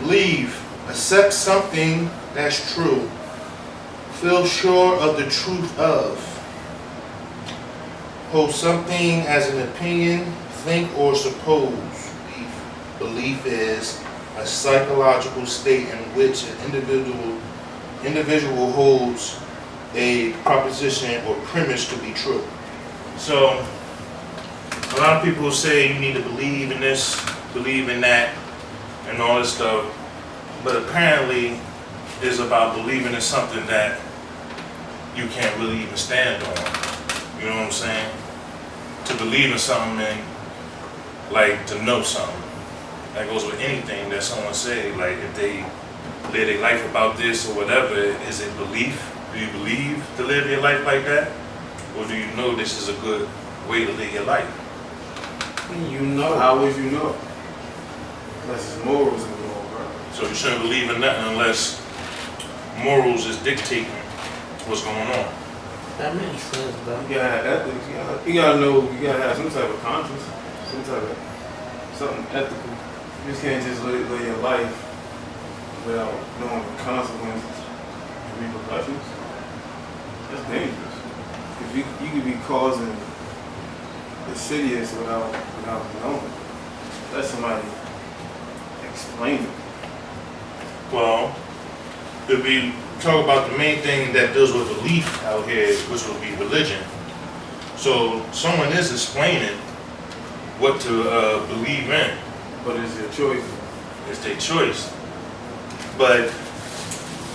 Believe. Accept something that's true. Feel sure of the truth of. Hold something as an opinion, think or suppose. Belief is a psychological state in which an individual holds a proposition or premise to be true. So, a lot of people say you need to believe in this, believe in that, and all this stuff. But apparently, it's about believing in something that you can't really even stand on. You know what I'm saying? To believe in something and like to know something. That goes with anything that someone say. Like if they live their life about this or whatever, is it belief? Do you believe to live your life like that? Or do you know this is a good way to live your life? You know. How would you know? Unless it's morals involved, right? So you shouldn't believe in nothing unless morals is dictating what's going on. That makes sense, though. You gotta have ethics. You gotta know. You gotta have some type of conscience, some type of something ethical. You just can't just live your life without knowing the consequences and repercussions. That's dangerous. Because you could be causing insidious without knowing. Let somebody explain it. Well, if we talk about the main thing that deals with belief out here, which would be religion. So someone is explaining what to believe in. But it's your choice. It's their choice. But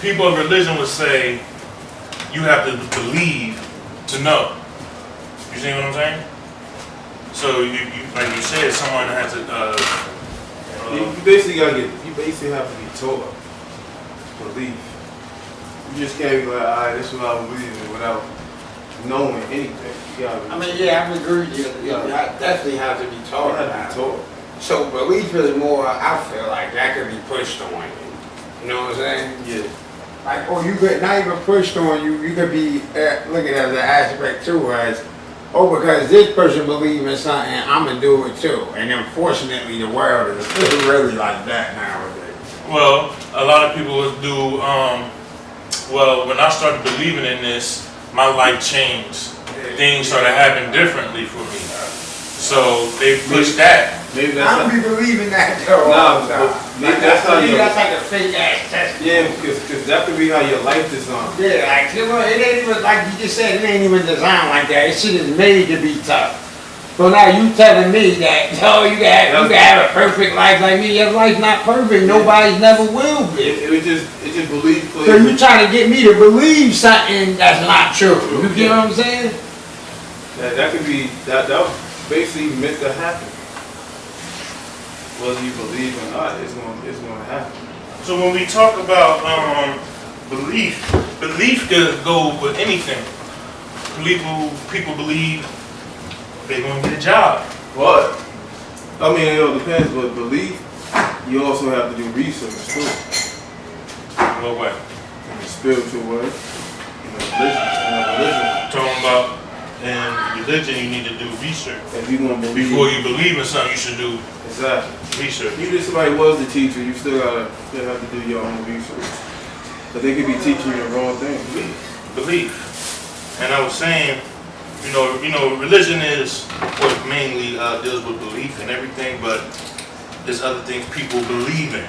people of religion would say you have to believe to know. You see what I'm saying? So you like you said, someone has to. You basically you basically have to be taught belief. You just can't be like, alright, this is what I believe in without knowing anything. You gotta be, I mean, yeah, I agree with you. You definitely have to be taught. you have to be taught. So belief is more, I feel like that could be pushed on you. You know what I'm saying? Yeah. Like, or you could not even pushed on you. You could be looking at the aspect too as, oh, because this person believes in something, I'm gonna do it too. And unfortunately, the world is really like that nowadays. Well, a lot of people do. Well, when I started believing in this, my life changed. Things started happening differently for me. So they pushed that. Maybe I that's don't be believing that though. Nah, but maybe that's how you. That's like a fake ass testimony. Yeah, because that could be how your life designed. Yeah, like it ain't even like you just said. It ain't even designed like that. It shit is made to be tough. So now you telling me that you can have a perfect life like me. Your life's not perfect. Nobody's never will be. It just believe. So you trying to get me to believe something that's not true. You get what I'm saying? That could be that basically meant to happen. Whether you believe or not, it's gonna happen. So when we talk about belief could go with anything. People believe they're gonna get a job. But I mean, it all depends. But belief, you also have to do research too. What way? In the spiritual way, in the religion. Talking about in religion, you need to do research. If you gonna believe Before you believe in something, you should do exactly research. even if somebody was the teacher, you still have to do your own research. But they could be teaching you the wrong thing. Belief. And I was saying, you know, religion is what mainly deals with belief and everything, but there's other things people believe in.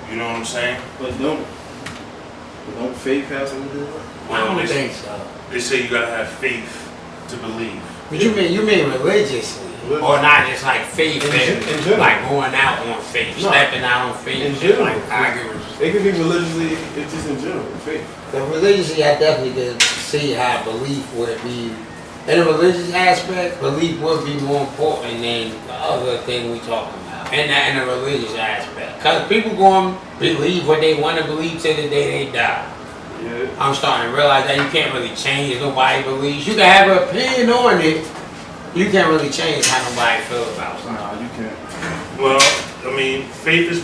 You know what I'm saying? But don't faith have something to do with it? I don't think so. They say you gotta have faith to believe. But you mean religiously, or not just like faith In general. like going out on faith, No. stepping out on faith. In general. Like, I agree with you. It could be religiously, it's just in general, faith. The religiously, I definitely could see how belief would be. In a religious aspect, belief would be more important than the other thing we talking about. In a religious aspect, because people going to believe what they want to believe till the day they die. Yeah. I'm starting to realize that you can't really change nobody believes. You can have an opinion on it. You can't really change how nobody feels about something. Nah, you can't. Well, I mean, faith is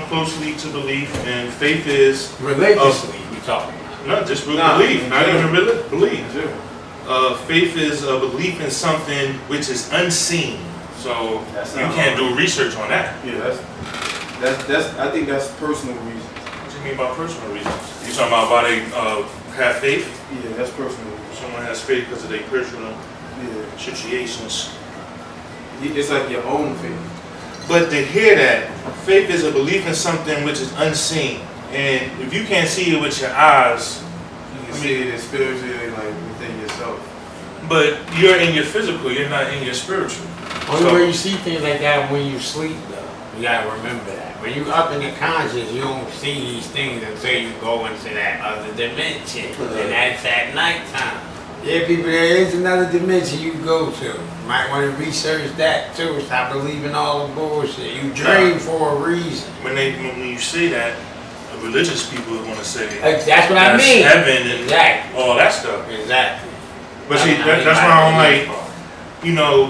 closely to belief, and faith is Religiously, we talking about. not just with Nah, belief, in not even general. really belief. In general. Faith is a belief in something which is unseen. So That's you not can't hard. do research on that. Yeah, I think that's personal reasons. What do you mean by personal reasons? You talking about why they have faith? Yeah, that's personal reasons. Someone has faith because of their personal Yeah, situations. it's like your own faith. But to hear that, faith is a belief in something which is unseen. And if you can't see it with your eyes, You can see it spiritually, like within yourself. but you're in your physical, you're not in your spiritual. Only way you see things like that when you sleep, though. You gotta remember that. When you up in the conscious, you don't see these things until you go into that other dimension, and that's at nighttime. Yeah, people, there is another dimension you go to. Might want to research that too. Stop believing all the bullshit. You dream for a reason. When you say that, the religious people are going to say That's what I mean. heaven and Exactly. all that stuff. Exactly. But see, that's why I don't like,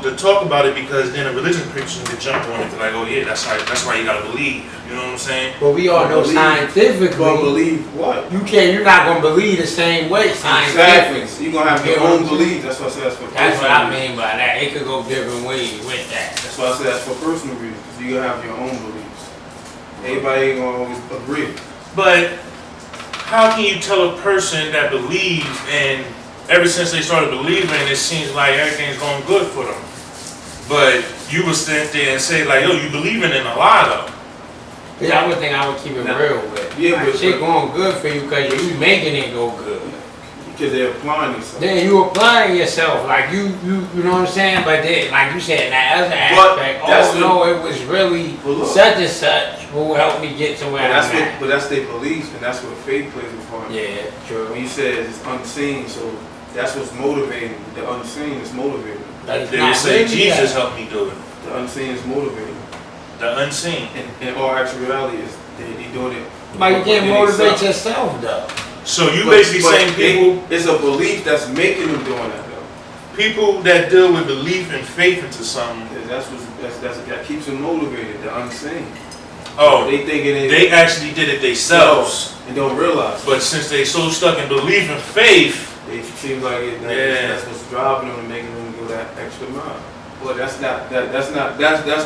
to talk about it, because then a religious person can jump on it, like, oh yeah, that's why you gotta believe. You know what I'm saying? But we all know Believe. scientifically, But believe what? you're not gonna believe the same way scientifically. Exactly. You're gonna have your own belief. That's why I said that's for That's what personal I reasons. mean by that. It could go different ways with that. That's why I said that's for personal reasons. You gotta have your own beliefs. Everybody ain't gonna always agree. But how can you tell a person that believes, and ever since they started believing, it seems like everything's going good for them? But you would stand there and say like, yo, you believing in a lie though. Yeah, I would think I would keep it real with. Yeah, Like, but- shit going good for you because you making it go good. Because they're applying themselves. Then you applying yourself, like you know what I'm saying? But then, like you said, in that other But aspect, that's oh no, it was really But look. such and such who helped me get to where I'm at. But that's their beliefs, and that's what faith plays a part. Yeah, true. When you said it's unseen, so that's what's motivating. The unseen is motivating. But it's They not would say really Jesus that. helped me do it. The unseen is motivating. The unseen. And in all actuality, is they doing it. But you can't within motivate themselves. yourself though. So you But- basically but saying people it's a belief that's making them doing that though. people that deal with belief and faith into something, That keeps them motivated. The unseen. oh, They thinking they actually did it themselves. and don't realize. But since they so stuck in belief and faith, It seems like that's what's driving them and making them go that extra mile. But that's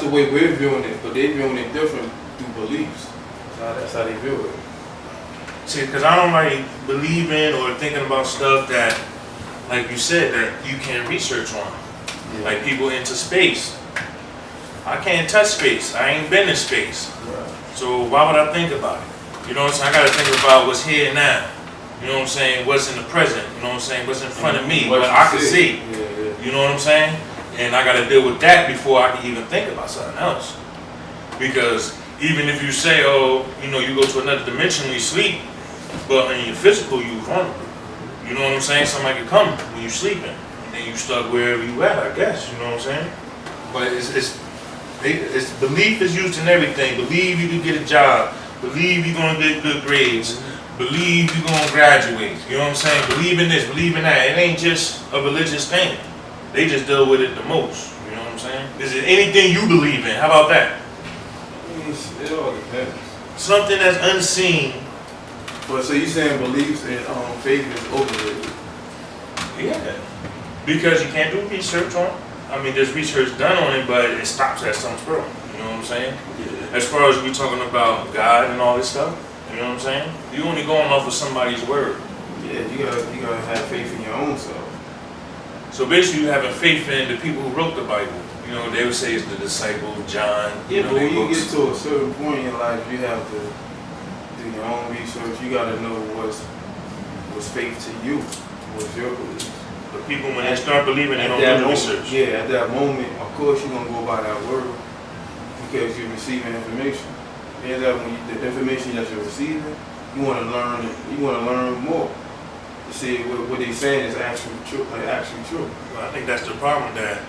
the way we're viewing it. But they're viewing it different through beliefs. That's how they view it. see, because I don't like believing or thinking about stuff that, like you said, that you can research on. Like people into space. I can't touch space. I ain't been in space. Right. So why would I think about it? You know what I'm saying? I gotta think about what's here now. You know what I'm saying? What's in the present. You know what I'm saying? What's in front of me, what I can see. Yeah. You know what I'm saying? And I gotta deal with that before I can even think about something else. Because even if you say, oh, you go to another dimension when you sleep, but in your physical you vulnerable. You know what I'm saying? Somebody can come when you're sleeping, and then you stuck wherever you at, I guess. You know what I'm saying? But it's belief is used in everything. Believe you can get a job. Believe you're gonna get good grades. Believe you're gonna graduate. You know what I'm saying? Believe in this, believe in that. It ain't just a religious thing. They just deal with it the most. You know what I'm saying? Is it anything you believe in? How about that? It all depends. Something that's unseen. But so you saying beliefs and faith is overrated? Yeah. Because you can't do research on it. I mean, there's research done on it, but it stops at some squirrel. You know what I'm saying? Yeah. As far as we talking about God and all this stuff, you know what I'm saying? You only going off of somebody's word. Yeah, you gotta have faith in your own self. So basically, you having faith in the people who wrote the Bible. You know, they would say it's the disciple John. Yeah, but they when you books. get to a certain point in life, you have to do your own research. You gotta know what's faith to you, what's your belief. But people, when they start believing, they At don't that do the moment, research. yeah, at that moment, of course you're gonna go by that word because you're receiving information. And that when the information that you're receiving, you want to learn it. You want to learn more to see what they're saying is actually true. Well, I think that's the problem, that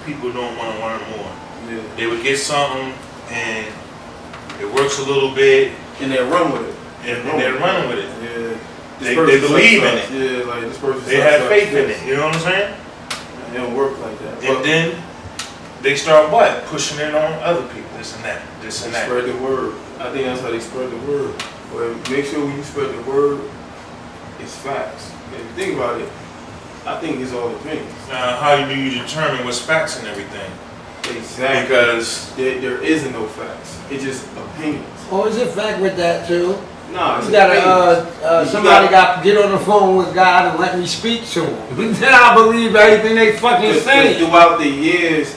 people don't want to learn more. Yeah. They would get something and it works a little bit, And they run with it. and they're running with it. Yeah. They person believe in sucks. Yeah, like this person. They sucks, have sucks, faith in this. it. You know what I'm saying? It don't work like that. And then they start what? Pushing it on other people. This and that. This and that. Spread the word. I think that's how they spread the word. But make sure when you spread the word, it's facts. If you think about it, I think it's all opinions. How do you determine what's facts and everything? Exactly. Because there is no facts. It's just opinions. Or is it fact with that too? No, it's You gotta, opinions. somebody got to get on the phone with God and let me speak to him. Then I believe everything they fucking say. Throughout the years,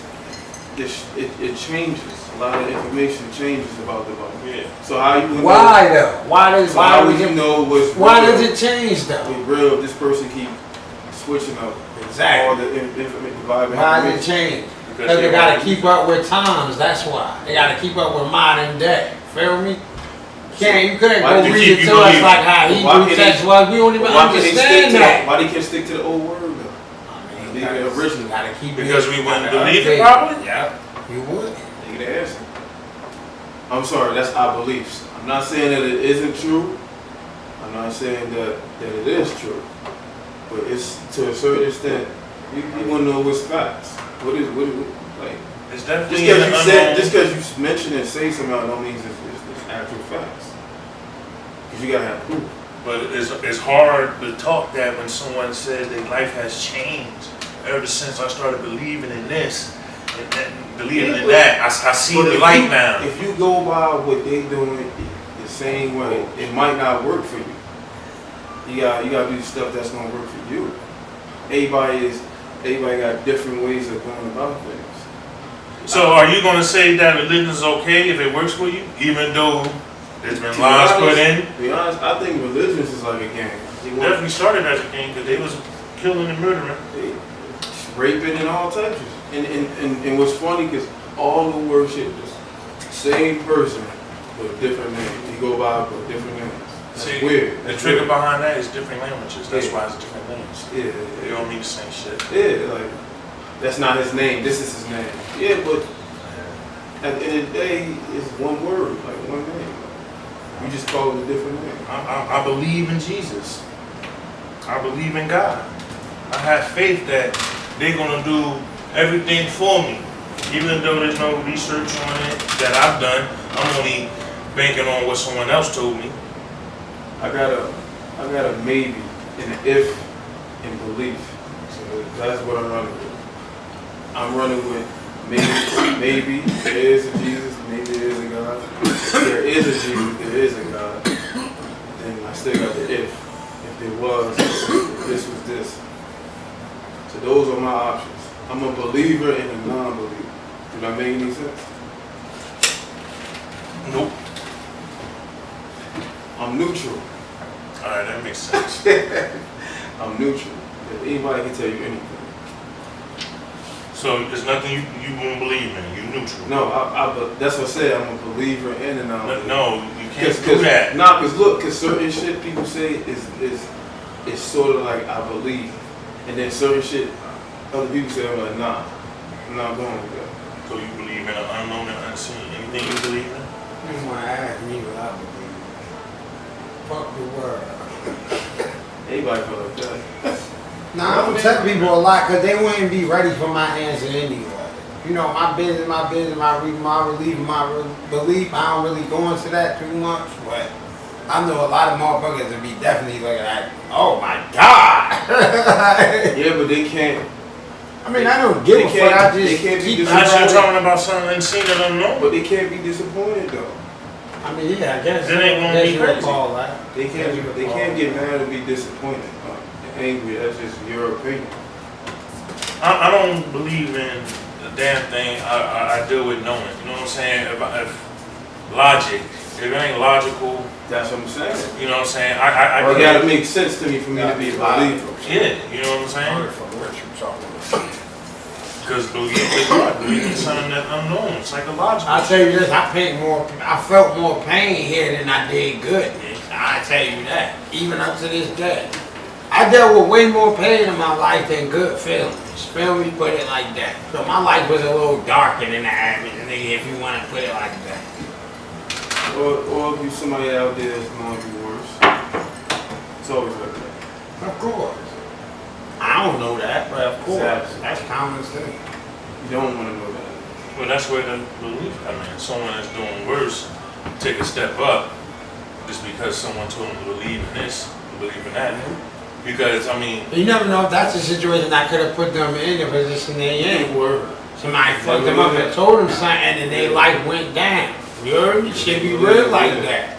it changes. A lot of information changes about the Bible. yeah. So how you Why though? So how would you know what's Why real? does it change though? What's real? This person keep switching up all the information. Why does it change? Because they gotta keep up with times. That's why they gotta keep up with modern day. Feel me? You couldn't Why go did read you it keep to us believing? like how Hebrew text was. We don't even understand that. Why they can't stick to the old word though? I mean, Leave it original. Gotta keep Because it. we wouldn't believe it probably? Yeah, you would. Take the answer. I'm sorry, that's our beliefs. I'm not saying that it isn't true. I'm not saying that it is true. But it's to a certain extent, you want to know what's facts. What like? It's Just definitely because you mention and say something, don't mean it's actual facts. Because you gotta have proof. But it's hard to talk that when someone says their life has changed ever since I started believing in this and believing in that. I see the light now. If you go by what they doing the same way, it might not work for you. You gotta do stuff that's gonna work for you. Everybody got different ways of going about things. So are you going to say that religion is okay if it works for you, even though there's been lies put in? To be honest, I think religion is like a gang. Definitely started as a gang because they was killing and murdering. Raping and all types of shit. And what's funny because all the worship the same person with a different name. You go by with different names. That's See, weird. The trigger behind that is different languages. That's why it's different names. Yeah. They don't mean the same shit. Yeah, like that's not his name. This is his name. Yeah, but at the end of the day, it's one word, like one name. You just call it a different name. I believe in Jesus. I believe in God. I have faith that they're going to do everything for me. Even though there's no research on it that I've done, I'm only banking on what someone else told me. I got a maybe, an if, and belief. So that's what I'm running with. I'm running with maybe there is a Jesus, maybe there is a God. If there is a Jesus, there is a God. Then I still got the if. If there was, if this was this. So those are my options. I'm a believer and a non-believer. Did that make any sense? Nope. I'm neutral. Alright, that makes sense. I'm neutral. If anybody can tell you anything. So there's nothing you won't believe in. You're neutral. No, that's what I said. I'm a believer and a non-believer. No, you can't do that. Nah, cause certain shit people say is sort of like I believe, and then certain shit other people say I'm like nah, I'm not going with that. So you believe in an unknown and unseen. Anything you believe in? You want to ask me what I believe. Fuck the world. Everybody feel like that. Nah, I don't tell people a lot because they wouldn't be ready for my answer anyway. You know, my business, my belief, my belief. I don't really go into that too much, but I know a lot of motherfuckers would be definitely looking at, oh my God. Yeah, but they can't. I mean, I don't give a fuck. I just keep Unless you're talking about something unseen and unknown. But they can't be disappointed though. I mean, yeah, I guess. Then they gonna be crazy. They can't get mad and be disappointed, angry. That's just your opinion. I don't believe in the damn thing. I deal with knowing. You know what I'm saying? If logic, if it ain't logical, That's what I'm saying. you know what I'm saying? I It gotta make sense to me for me to be a believer. Yeah, you know what I'm saying? Because belief is what? Belief is something that's unknown, psychological. I tell you this, I felt more pain here than I did good. I tell you that, even up to this day. I dealt with way more pain in my life than good feelings. Feel me? Put it like that. So my life was a little darker than the average, if you want to put it like that. Or if you somebody out there that's going to be worse. It's always like that. Of course. I don't know that, but of course, Exactly. that's common sense. You don't want to know that. Well, that's where the belief comes in. Someone that's doing worse, take a step up, just because someone told them to believe in this, to believe in that. Because, I mean... You never know if that's a situation that could have put them in the position they in. Word. So Somebody fucked them up and told them something and their life went down. You heard me? Should be real like that.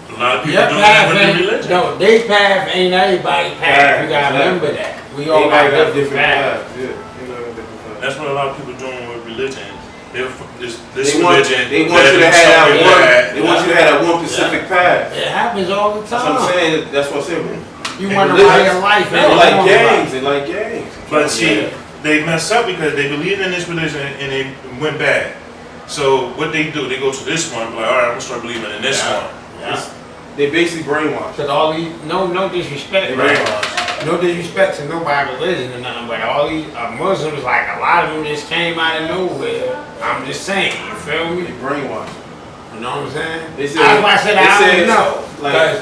A lot of people Your doing path that with the ain't, religion. no, they path ain't everybody's path. You gotta remember that. We all got different paths. Yeah, you know, different paths. That's what a lot of people doing with religion. This They want you religion. to have that one. They want you to have that one specific path. It happens all the That's what I'm time. saying. That's what I'm saying. You And wonder why religions, your life They ain't like going gangs. right. They like gangs. But see, they mess up because they believed in this religion and they went bad. So what they do, they go to this one, like, all right, I'm gonna start believing in this one. Yeah. They basically brainwashed. Cause all these, no disrespect, They right? brainwashed. No disrespect to nobody religion or nothing, but all these Muslims, like a lot of them just came out of nowhere. I'm just saying, you feel They me? brainwashed. You know what I'm saying? They said- That's why I said they I said, don't know. like, Cause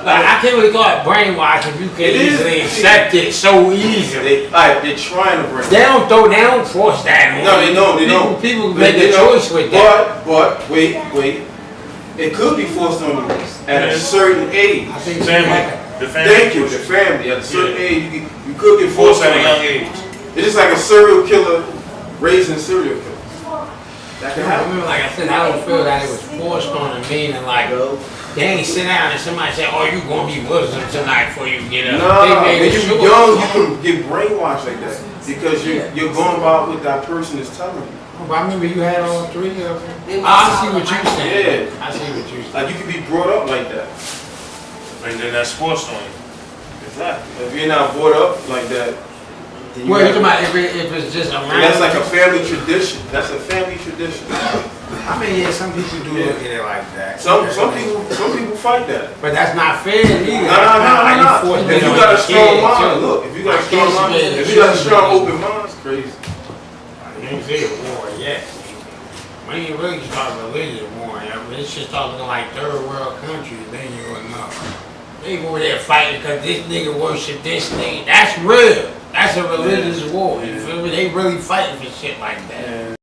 I can't really call it brainwash if you can It is. easily accept it so easily. They're trying to bring. They don't force that on No, they you. don't. They don't. People They- make they a don't. choice with that. But wait. It could be forced on you at a certain age. I think Family. The family. Thank you. The family at a certain age, you could get Forced forced at on a it. young age. It's just like a serial killer raising serial killers. That can I happen. remember, like I said, I don't feel that it was forced on them, meaning like they ain't sit down and somebody say, "Oh, you gonna be Muslim tonight before you get up." No, They when made you're sure. young, you can get brainwashed like that because you're going about what that person is telling you. Oh, but I remember you had all three of them. They I was see what you're saying. Yeah. I see what you're saying. Like you can be brought up like that. And then that's forced on you. Exactly. If you're not brought up like that, then Well, you're have- talking about if it's just around. that's like a family tradition. That's a family tradition. I mean, yeah, some people do look at it like that. Some people fight that. But that's not fair either. No. That's not like you forced If it you on got a your strong kids, mind, too. look. If you got a My strong kids mind, made it if you got a choose strong me. open mind, it's crazy. You ain't see a war yet. We ain't really start religious war yet. But it's just talking like third world countries. Then you will know. They go over there fighting because this nigga worship this thing. That's real. That's a religious war. You feel me? They really fighting for shit like that.